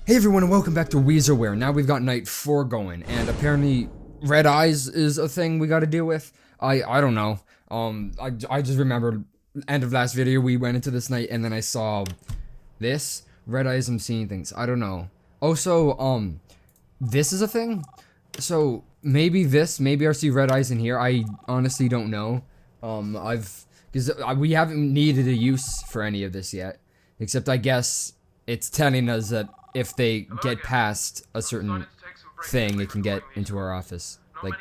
Hey everyone and welcome back to Weezerware. Now we've got night 4 going, and apparently red eyes is a thing we gotta deal with. I don't know. I just remembered end of last video we went into this night and then I saw this. Red eyes, I'm seeing things. I don't know. Also, this is a thing? So maybe maybe I see red eyes in here. I honestly don't know. Because we haven't needed a use for any of this yet. Except I guess it's telling us that if they get past a certain thing, it can get into our office. Like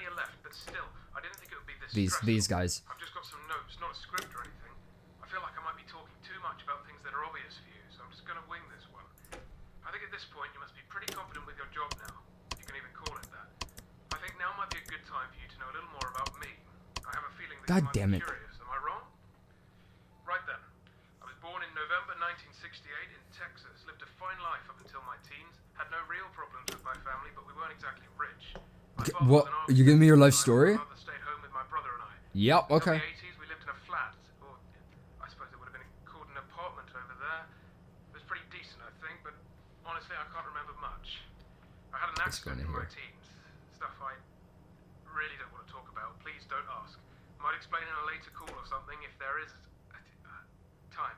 these guys. I've just got some notes, not a script or anything. I feel like I might be talking too much about things that are obvious for you, so I'm just gonna wing this one. I think at this point you must be pretty confident with your job now. You can even call it that. I think now might be a good time for you to know a little more about me. I have a feeling that you might be curious. Am I wrong? Right then. I was born in November 1968 in Texas. Lived a fine life up until my teens. Had no real problems with my family, but we weren't exactly rich. What? You giving me your life story? My mother stayed home with my brother and I. Yep, okay. In the 80s, we lived in a flat, or I suppose it would have been called an apartment over there. It was pretty decent, I think, but honestly, I can't remember much. I had an accident in my teens. Stuff I really don't want to talk about. Please don't ask. Might explain in a later call or something if there is time.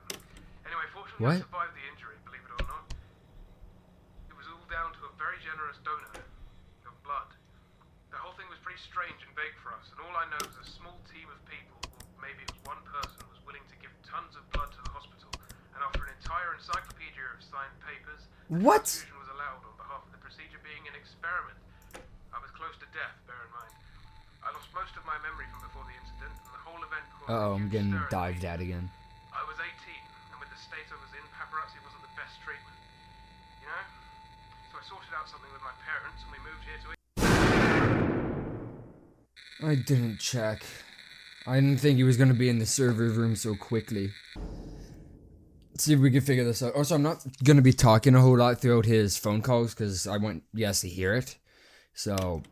Anyway, fortunately, I survived the injury, believe it or not. It was all down to a very generous donor of blood. The whole thing was pretty strange and vague for us, and all I know is a small team of people, or maybe it was one person, was willing to give tons of blood to the hospital, and after an entire encyclopedia of signed papers, transfusion was allowed on behalf of the procedure being an experiment. I was close to death, bear in mind. I lost most of my memory from before the incident, and the whole event caused I'm getting dived at again. I was 18, and with the state I was in, paparazzi wasn't the best treatment. You know? So I sorted out something with my parents, and we moved here to I didn't check. I didn't think he was gonna be in the server room so quickly. Let's see if we can figure this out. Also, I'm not gonna be talking a whole lot throughout his phone calls because I want you guys to hear it. So,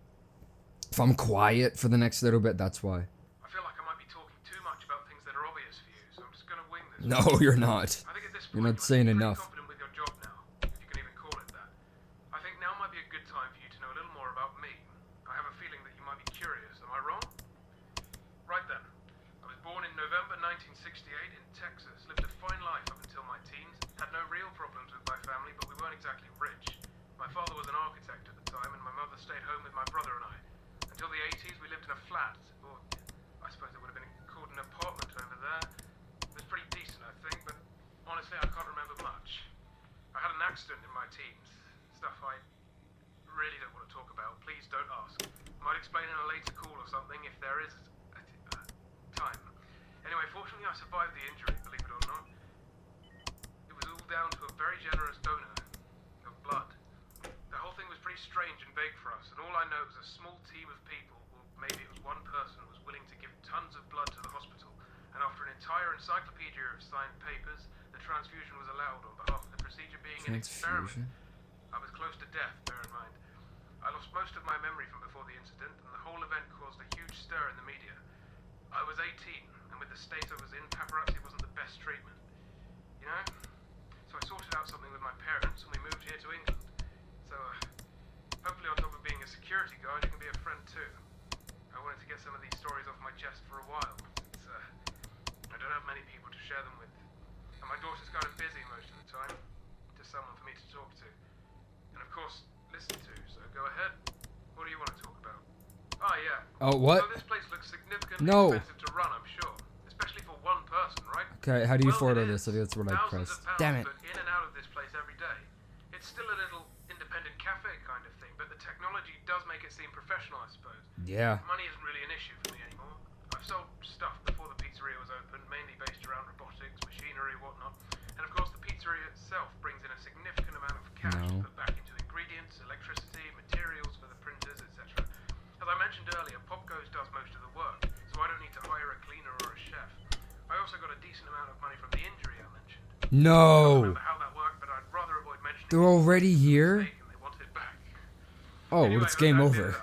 if I'm quiet for the next little bit, that's why. I feel like I might be talking too much about things that are obvious for you, so I'm just gonna wing this. No, you're not. I think at this point You're not saying enough. Confident with your job now, if you can even call it that. I think now might be a good time for you to know a little more about me. I have a feeling that you might be curious. Am I wrong? Right then. I was born in November 1968 in Texas. Lived a fine life up until my teens. Had no real problems with my family, but we weren't exactly rich. My father was an architect at the time, and my mother stayed home with my brother and I. Until the 80s, we lived in a flat, or I suppose it would have been called an apartment over there. It was pretty decent, I think, but honestly, I can't remember much. I had an accident in my teens. Stuff I really don't want to talk about. Please don't ask. Might explain in a later call or something if there is time. Anyway, fortunately, I survived the injury, believe it or not. It was all down to a very generous donor of blood. The whole thing was pretty strange and vague for us, and all I know is a small team of people, or maybe it was one person, was willing to give tons of blood to the hospital, and after an entire encyclopedia of signed papers, the transfusion was allowed on behalf of the procedure being an experiment. I was close to death, bear in mind. I lost most of my memory from before the incident, and the whole event caused a huge stir in the media. I was 18, and with the state I was in, paparazzi wasn't the best treatment. You know? So I sorted out something with my parents, and we moved here to England. So, hopefully on top of being a security guard, you can be a friend too. I wanted to get some of these stories off my chest for a while. I don't have many people to share them with. And my daughter's kind of busy most of the time. Just someone for me to talk to. And of course, listen to, so go ahead. What do you want to talk about? Oh, yeah. Oh, what? So this place looks significantly expensive to run, I'm sure. Especially for one person, right? Okay, how do you forward this? I think that's what I pressed. Damn it. In and out of this place every day. It's still a little independent cafe kind of thing, but the technology does make it seem professional, I suppose. Yeah. Money isn't really an issue for me anymore. I've sold stuff before the pizzeria was open, mainly based around robotics, machinery, whatnot. And of course, the pizzeria itself brings in a significant amount of cash to put back into ingredients, electricity, materials for the printers, etc. As I mentioned earlier, Popgoes does most of the work, so I don't need to hire a cleaner or a chef. I also got a decent amount of money from the injury I mentioned. No. I don't remember how that worked, but I'd rather avoid mentioning They're already here? They want it back. Oh, Anyway, well, it's game over.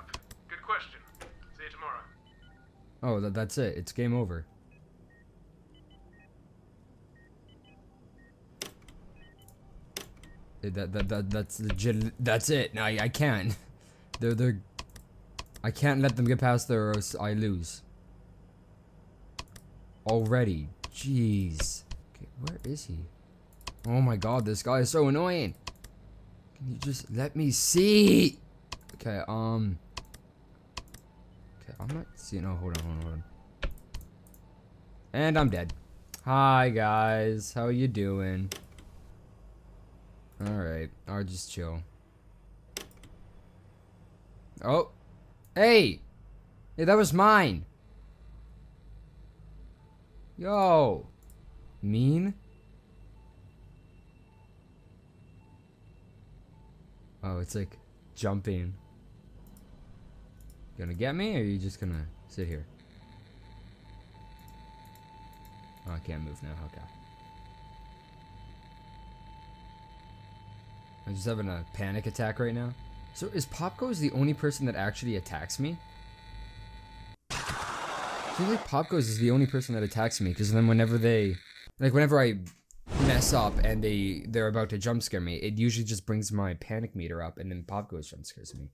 Good question. See you tomorrow. Oh, that's it. It's game over. That's legit. That's it. I can't. I can't let them get past there or else I lose. Already. Jeez. Okay, where is he? Oh my god, this guy is so annoying. Can you just let me see? Okay, okay, I'm not seeing. Oh, hold on. And I'm dead. Hi guys, how you doing? Alright, I'll just chill. Oh! Hey! Hey, that was mine! Yo! Mean? Oh, it's like jumping. You gonna get me, or are you just gonna sit here? Oh, I can't move now, okay. I'm just having a panic attack right now. So is Popgoes the only person that actually attacks me? I feel like Popgoes is the only person that attacks me, because then whenever I mess up and they're about to jump scare me, it usually just brings my panic meter up, and then Popgoes jump scares me.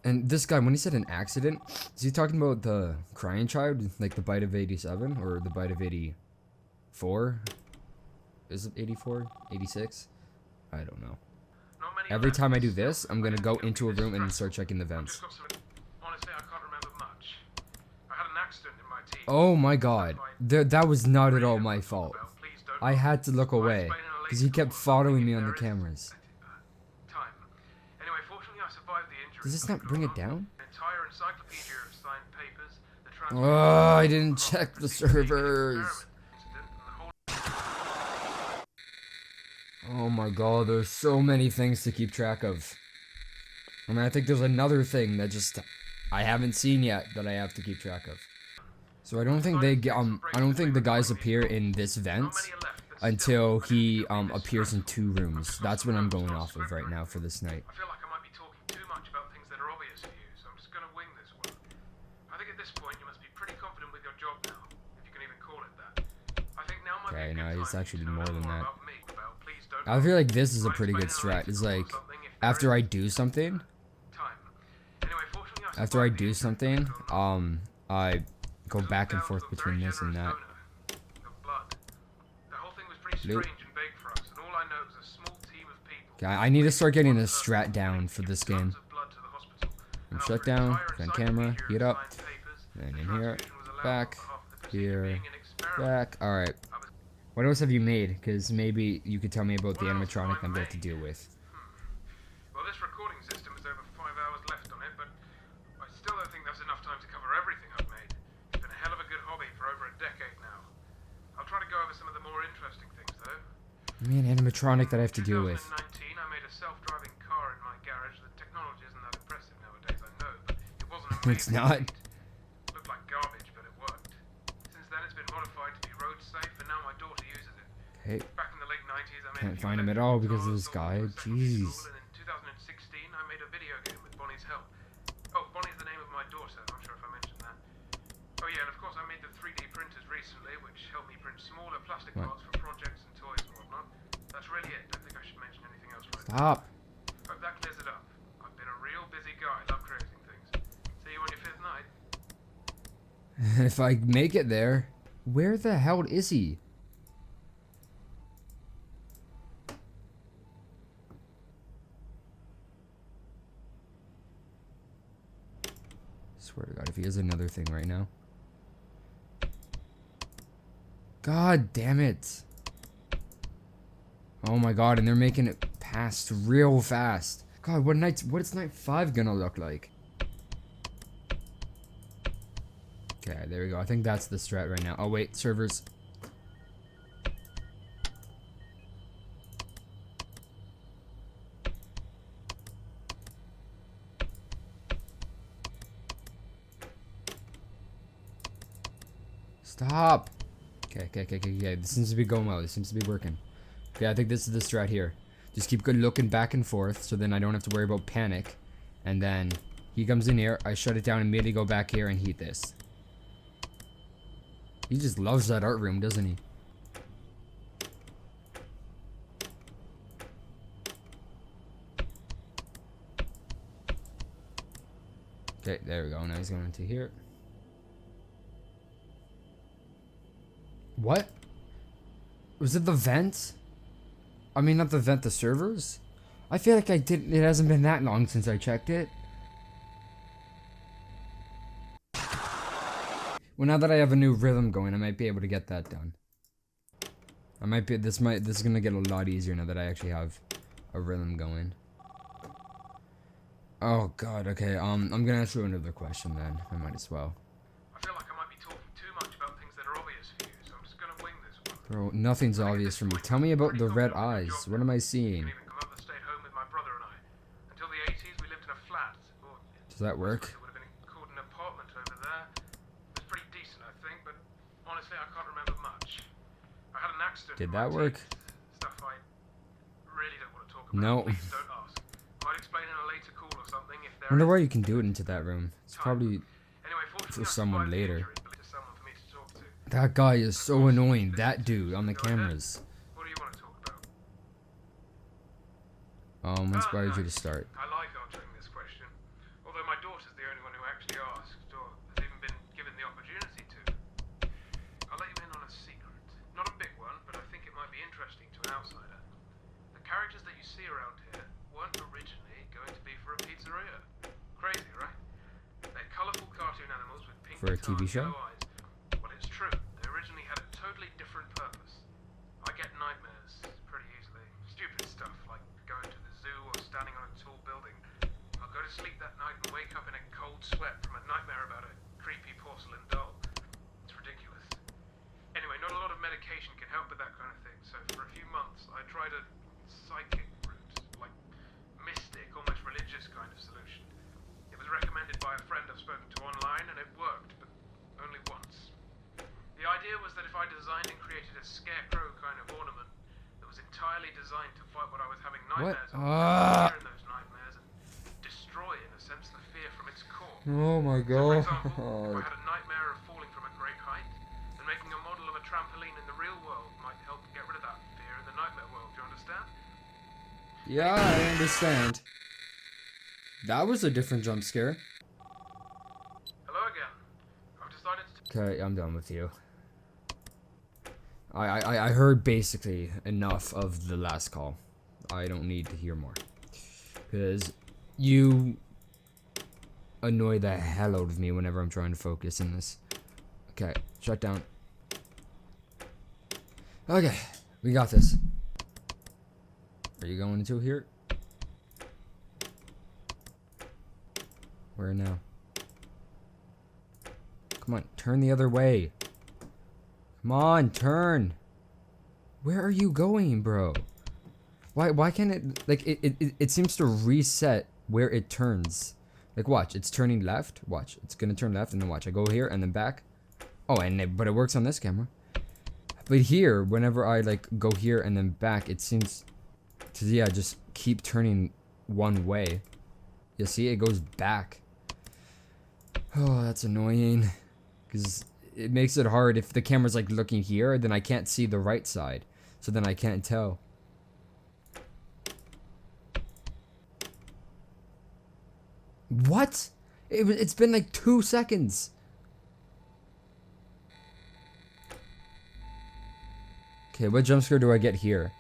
And this guy, when he said an accident, is he talking about the crying child, like the bite of 87, or the bite of 84? Is it 84? 86? I don't know. Every time I do this, I'm gonna go into a room and start checking the vents. Honestly, I can't remember much. I had an accident in my team. Oh my god. That was not at all my fault. I had to look away, because he kept following me on the cameras. Anyway, fortunately, I survived the injury. Does this not bring it down? An entire encyclopedia of signed papers. Oh, I didn't check the servers. Oh my god, there's so many things to keep track of. I mean, I think there's another thing that I haven't seen yet that I have to keep track of. So I don't think I don't think the guys appear in this vent until he appears in 2 rooms. That's what I'm going off of right now for this night. I feel like I might be talking too much about things that are obvious to you, so I'm just gonna wing this one. I think at this point you must be pretty confident with your job now, if you can even call it that. I think now might be a good time it's actually to know more than that. about me. Please don't. I feel like this is a pretty good strat. It's like after I do something, I go back and forth between this and that. Okay, I need to start getting a strat down for this game. I'm shut down, on camera, heat up, and in here, back, here, back. Alright. What else have you made? Because maybe you could tell me about the animatronic I'm about to deal with. Well, this recording system has over 5 hours left on it, but I still don't think that's enough time to cover everything I've made. It's been a hell of a good hobby for over a decade now. I'll try to go over some of the more interesting things, though. Me, an animatronic that I have to deal with. In 2019, I made a self-driving car in my garage. The technology isn't that impressive nowadays, I know, but it wasn't amazing. It's not. It looked like garbage, but it worked. Since then, it's been modified to be road safe, and now my daughter uses it. Hey. Back in the late 90s, I made Can't find him at all because of this guy. Jeez. And in 2016, I made a video game with Bonnie's help. Oh, Bonnie's the name of my daughter. I'm not sure if I mentioned that. Oh yeah, and of course I made the 3D printers recently, which helped me print smaller plastic parts for projects and toys and whatnot. That's really it. Don't think I should mention anything else right now. Stop. Hope that clears it up. I've been a real busy guy. Love creating things. See you on your 5th night. If I make it there, where the hell is he? Swear to God, if he has another thing right now. God damn it. Oh my god, and they're making it past real fast. God, what is night 5 gonna look like? Okay, there we go. I think that's the strat right now. Oh wait, servers. Stop. Okay. This seems to be going well. This seems to be working. Okay, I think this is the strat here. Just keep good looking back and forth, so then I don't have to worry about panic. And then he comes in here, I shut it down, immediately go back here and heat this. He just loves that art room, doesn't he? Okay, there we go. Now he's going into here. What? Was it the vent? I mean, not the vent, the servers? I feel like it hasn't been that long since I checked it. Well, now that I have a new rhythm going, I might be able to get that done. This is gonna get a lot easier now that I actually have a rhythm going. Oh god, okay, I'm gonna ask you another question then. I might as well. I feel like I might be talking too much about things that are obvious for you, so I'm just gonna wing this one. Bro, nothing's obvious for me. Tell me about the red eyes. What am I seeing? You can even come up and stay at home with my brother and I. Until the 80s, we lived in a flat. Or Does that work? it would have been called an apartment over there. It was pretty decent, I think, but honestly, I can't remember much. I had an accident. Did in my that work? teens. Stuff I really don't want to talk about. No. Please don't ask. Might explain in a later call or something if there I wonder is why you can do it into that room. It's probably Anyway, for fortunately, I someone survived the later. injury, but it's someone for me to talk to. That guy is so annoying. That dude on the cameras. What do you want to talk about? What inspired you to start? I like answering this question. Although my daughter's the only one who actually asked, or has even been given the opportunity to. I'll let you in on a secret. Not a big one, but I think it might be interesting to an outsider. The characters that you see around here weren't originally going to be for a pizzeria. Crazy, right? They're colourful cartoon animals with pink For a TV show? yellow eyes. Well, it's true. They originally had a totally different purpose. I get nightmares pretty easily. Stupid stuff like going to the zoo or standing on a tall building. I'll go to sleep that night and wake up in a cold sweat from a nightmare about a creepy porcelain doll. It's ridiculous. Anyway, not a lot of medication can help with that kind of thing, so for a few months I tried a psychic route, like mystic, almost religious kind of solution. It was recommended by a friend I've spoken to online, and it worked, but only once. The idea was that if I designed and created a scarecrow kind of ornament that was entirely designed to fight what I was having nightmares of, fear in those nightmares and destroy, in a sense, the fear from its core. Oh my So, for god. example, if I had a nightmare of falling from a great height, then making a model of a trampoline in the real world might help get rid of that fear in the nightmare world. Do you understand? Yeah, I understand. That was a different jump scare. Hello again. I've decided to Okay, I'm done with you. I heard basically enough of the last call. I don't need to hear more. Because you annoy the hell out of me whenever I'm trying to focus in this. Okay, shut down. Okay, we got this. Are you going into here? Where now? Come on, turn the other way. Come on, turn. Where are you going, bro? Why can't it, like, it seems to reset where it turns. Like, watch, it's turning left. Watch, it's gonna turn left, and then watch, I go here and then back. Oh, but it works on this camera. But here, whenever I like go here and then back, it seems to, yeah, just keep turning one way. You see, it goes back. Oh, that's annoying. Because it makes it hard if the camera's like looking here, then I can't see the right side. So then I can't tell. What? It's been like 2 seconds. Okay, what jump scare do I get here?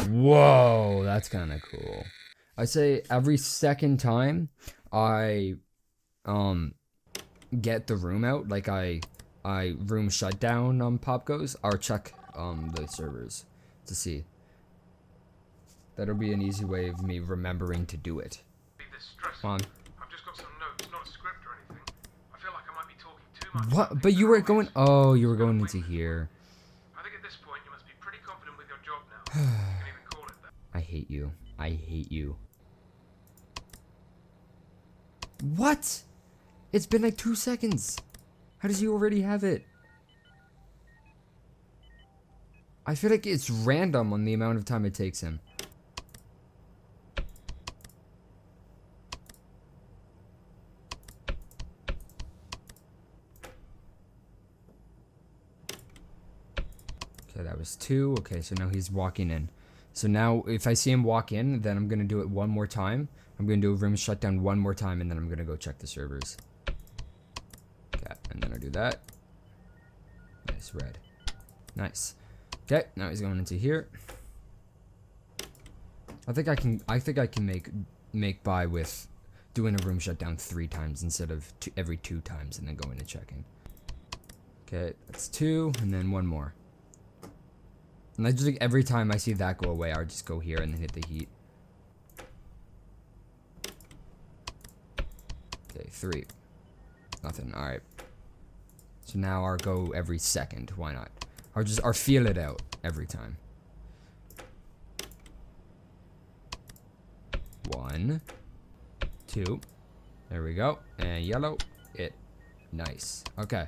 Whoa, that's kind of cool. I say every second time I get the room out, like I room shut down on Popgoes, I'll check the servers to see. That'll be an easy way of me remembering to do it. be this stressful. Come on. I've just got some notes, not a script or anything. I feel like I might be talking too much. What? But you were going. Oh, you were going into here. I think at this point you must be pretty confident with your job now. You can even call it that. I hate you. I hate you. What? It's been like 2 seconds. How does he already have it? I feel like it's random on the amount of time it takes him. Okay, that was 2. Okay, so now he's walking in. So now if I see him walk in, then I'm going to do it one more time. I'm going to do a room shutdown one more time, and then I'm going to go check the servers. Okay, and then I do that. Nice, red. Nice. Okay, now he's going into here. I think I can make by with doing a room shutdown 3 times instead of every 2 times and then going and checking. Okay, that's 2, and then 1 more. And I just like every time I see that go away, I'll just go here and then hit the heat. Okay, 3. Nothing. Alright. So now I'll go every second. Why not? Or feel it out every time. 1, 2. There we go. And yellow. Nice. Okay.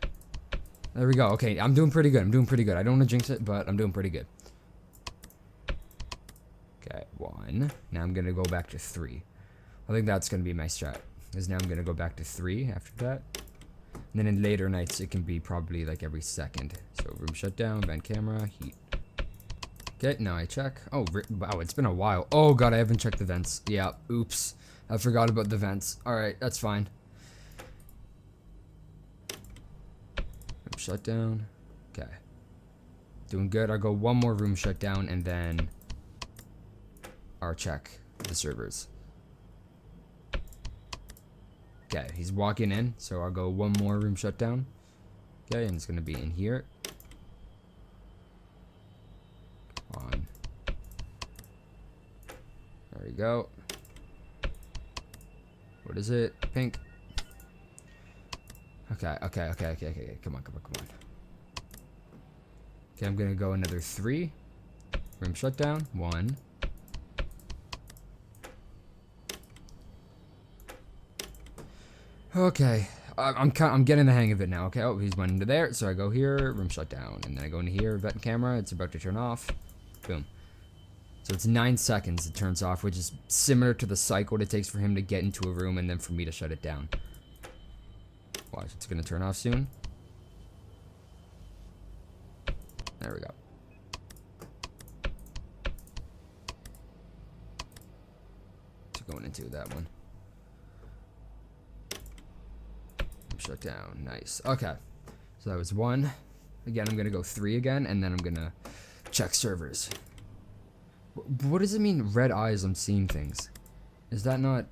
There we go. Okay, I'm doing pretty good. I don't want to jinx it, but I'm doing pretty good. Okay, 1. Now I'm going to go back to 3. I think that's going to be my strat. Because now I'm going to go back to 3 after that. And then in later nights, it can be probably like every second. So room shutdown, vent camera, heat. Okay, now I check. Oh, wow, it's been a while. Oh, God, I haven't checked the vents. Yeah, oops. I forgot about the vents. Alright, that's fine. Room shutdown. Okay. Doing good. I'll go one more room shutdown and then I'll check the servers. Okay, he's walking in, so I'll go one more room shutdown. Okay, and it's gonna be in here. On. There we go. What is it? Pink. Okay. Come on. Okay, I'm gonna go another 3. Room shutdown. 1. Okay, I'm getting the hang of it now. Okay, oh, he's went into there, so I go here, room shut down, and then I go into here, vent camera, it's about to turn off. Boom. So it's 9 seconds it turns off, which is similar to the cycle it takes for him to get into a room and then for me to shut it down. Watch, it's gonna turn off soon. There we go. So going into that one. Shut down. Nice. Okay. So that was 1. Again, I'm gonna go 3 again, and then I'm gonna check servers. What does it mean, red eyes, I'm seeing things? Is that not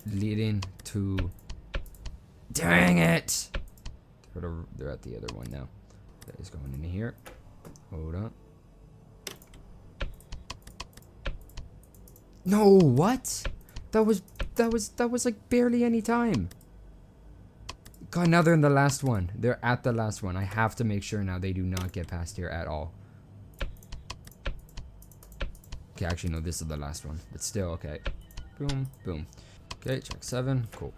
leading to... Dang it! They're at the other one now. That is going in here. Hold on. No, what? That was like barely any time. God, now they're in the last one. They're at the last one. I have to make sure now they do not get past here at all. Okay, actually, no, this is the last one. But still, okay. Boom, boom. Okay, check 7. Cool.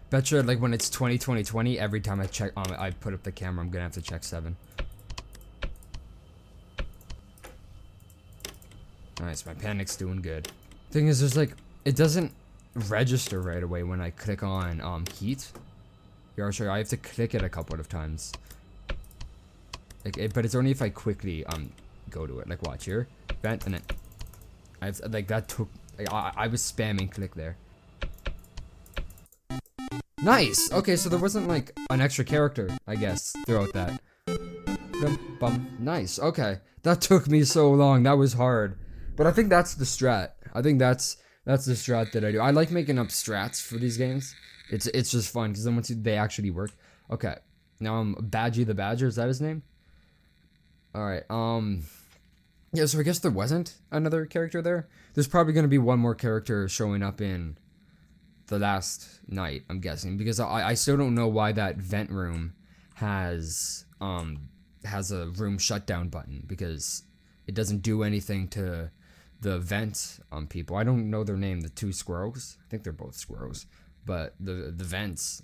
Betcha, like, when it's 2020, every time I check, I put up the camera, I'm gonna have to check 7. Nice, my panic's doing good. Thing is, there's, like, it doesn't register right away when I click on, heat. Here, I'll show you. I have to click it a couple of times. Like, but it's only if I quickly go to it. Like, watch here, vent, and then like that took. Like, I was spamming click there. Nice. Okay, so there wasn't like an extra character, I guess, throughout that. Nice. Okay, that took me so long. That was hard, but I think that's the strat. I think that's the strat that I do. I like making up strats for these games. It's just fun because then once they actually work. Okay, now I'm Badgie the Badger. Is that his name? All right. Yeah. So I guess there wasn't another character there. There's probably gonna be one more character showing up in the last night, I'm guessing, because I still don't know why that vent room has a room shutdown button, because it doesn't do anything to the vent people. I don't know their name. The 2 squirrels. I think they're both squirrels. But the vents,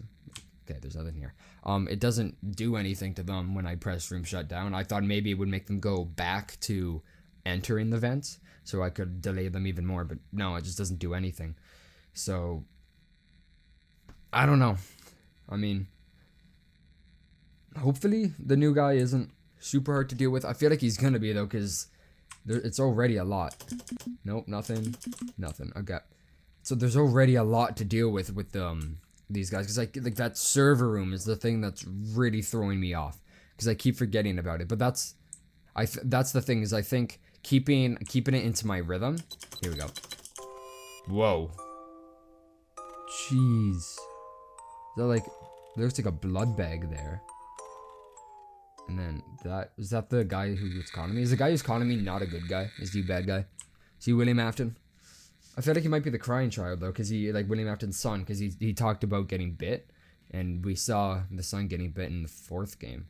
okay, there's nothing here. It doesn't do anything to them when I press room shutdown. I thought maybe it would make them go back to entering the vents, so I could delay them even more. But no, it just doesn't do anything. So I don't know. I mean, hopefully the new guy isn't super hard to deal with. I feel like he's gonna be though, because It's already a lot. Nope, nothing. Okay. So there's already a lot to deal with these guys, because like that server room is the thing that's really throwing me off, because I keep forgetting about it. But that's the thing, is I think keeping it into my rhythm. Here we go. Whoa. Jeez. Is that like, there looks like a blood bag there. And then is that the guy who's conning me? Is the guy who's conning me not a good guy? Is he a bad guy? Is he William Afton? I feel like he might be the crying child though, because he, like, William Afton's son, because he talked about getting bit, and we saw the son getting bit in the 4th game.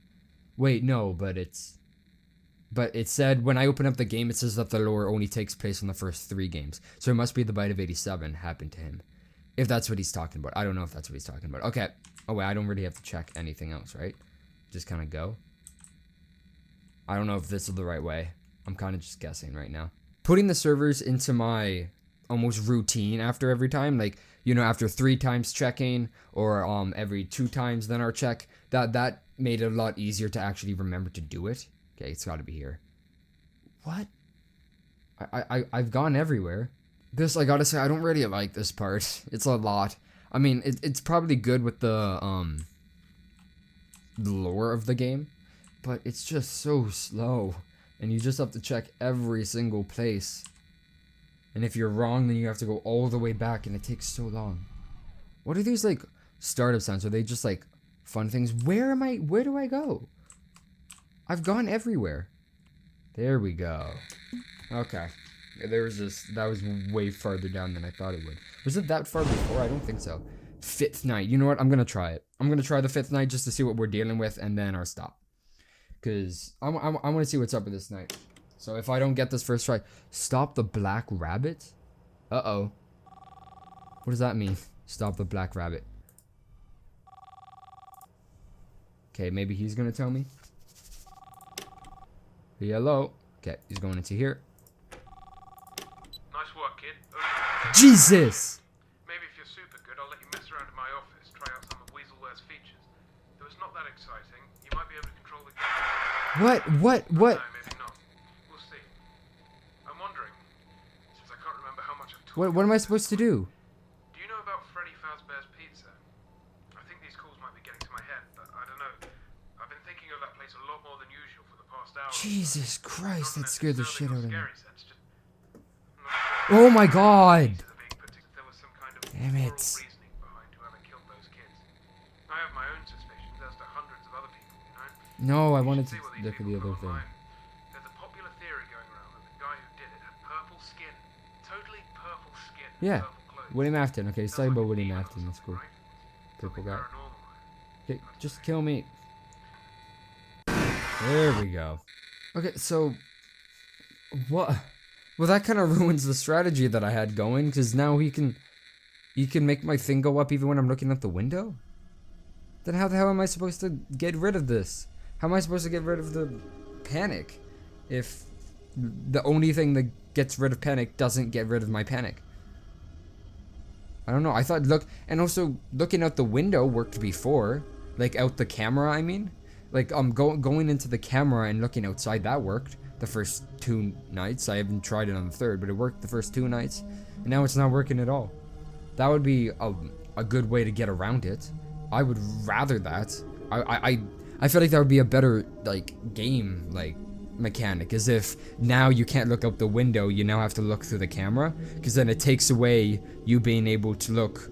Wait, no, but it said when I open up the game, it says that the lore only takes place in the first 3 games, so it must be the bite of 87 happened to him, if that's what he's talking about. I don't know if that's what he's talking about. Okay. Oh wait, I don't really have to check anything else, right? Just kind of go. I don't know if this is the right way. I'm kind of just guessing right now. Putting the servers into my almost routine after every time, like, you know, after 3 times checking, or every 2 times then our check, that made it a lot easier to actually remember to do it. Okay, it's got to be here. What? I've gone everywhere. This, I gotta say, I don't really like this part. It's a lot. I mean, it's probably good with the lore of the game, but it's just so slow, and you just have to check every single place. And if you're wrong, then you have to go all the way back, and it takes so long. What are these, like, startup sounds? Are they just, like, fun things? Where do I go? I've gone everywhere. There we go. Okay. That was way farther down than I thought it would. Was it that far before? I don't think so. 5th night. You know what? I'm gonna try it. I'm gonna try the 5th night just to see what we're dealing with, and then our stop. Because I want to see what's up with this night. So if I don't get this first try, stop the black rabbit? Uh-oh. What does that mean? Stop the black rabbit. Okay, maybe he's gonna tell me. Hello. Okay, he's going into here. Nice work, kid. Jesus! Maybe if you're super good, I'll let you mess around in my office, try out some of Weaselware's features. Though it's not that exciting, you might be able to control the game. What? No, maybe not. We'll see. I'm wondering, since I can't remember how much I've told What am I supposed to do? Do you know about Freddy Fazbear's Pizza? I think these calls might be getting to my head, but I don't know. I've been thinking of that place a lot more than usual for the past hour. Jesus Christ, that scared the shit out of me. Oh my God! Damn it. I have my own suspicions as to hundreds of other people, you No, know? I wanted to See what these look at the people other put thing. online. There's a popular theory going around that the guy who did it had purple skin. Totally purple skin. and Yeah. purple clothes. William Afton. Okay, let's talk Sounds about like a William demon or Afton. That's cool. something, right? Purple Something guy. paranormal. Okay, just kill me. There we go. Okay, so what? Well, that kind of ruins the strategy that I had going, because now he can make my thing go up even when I'm looking out the window. Then how the hell am I supposed to get rid of this? How am I supposed to get rid of the panic if the only thing that gets rid of panic doesn't get rid of my panic? I don't know. I thought and also looking out the window worked before, like out the camera. I mean, like going into the camera and looking outside, that worked the first 2 nights. I haven't tried it on the 3rd, but it worked the first 2 nights, and now it's not working at all. That would be a good way to get around it. I would rather that. I feel like that would be a better like game like mechanic, as if now you can't look out the window, you now have to look through the camera, because then it takes away you being able to look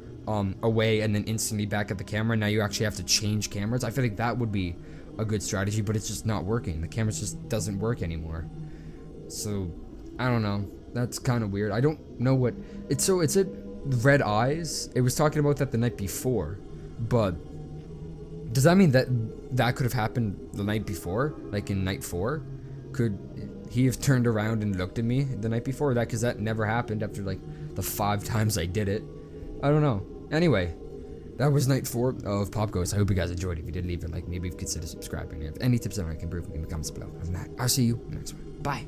away and then instantly back at the camera. Now you actually have to change cameras. I feel like that would be a good strategy, but it's just not working. The camera just doesn't work anymore. So I don't know. That's kind of weird. I don't know what it's. So it's at red eyes. It was talking about that the night before, but does that mean that could have happened the night before, like in night 4? Could he have turned around and looked at me the night before that? Because that never happened after like the 5 times I did it. I don't know. Anyway, that was night 4 of Popgoes. I hope you guys enjoyed. If you did, leave a like. Maybe consider subscribing. If any tips on how I can improve, leave in the comments below. Other than that, I'll see you in the next one. Bye.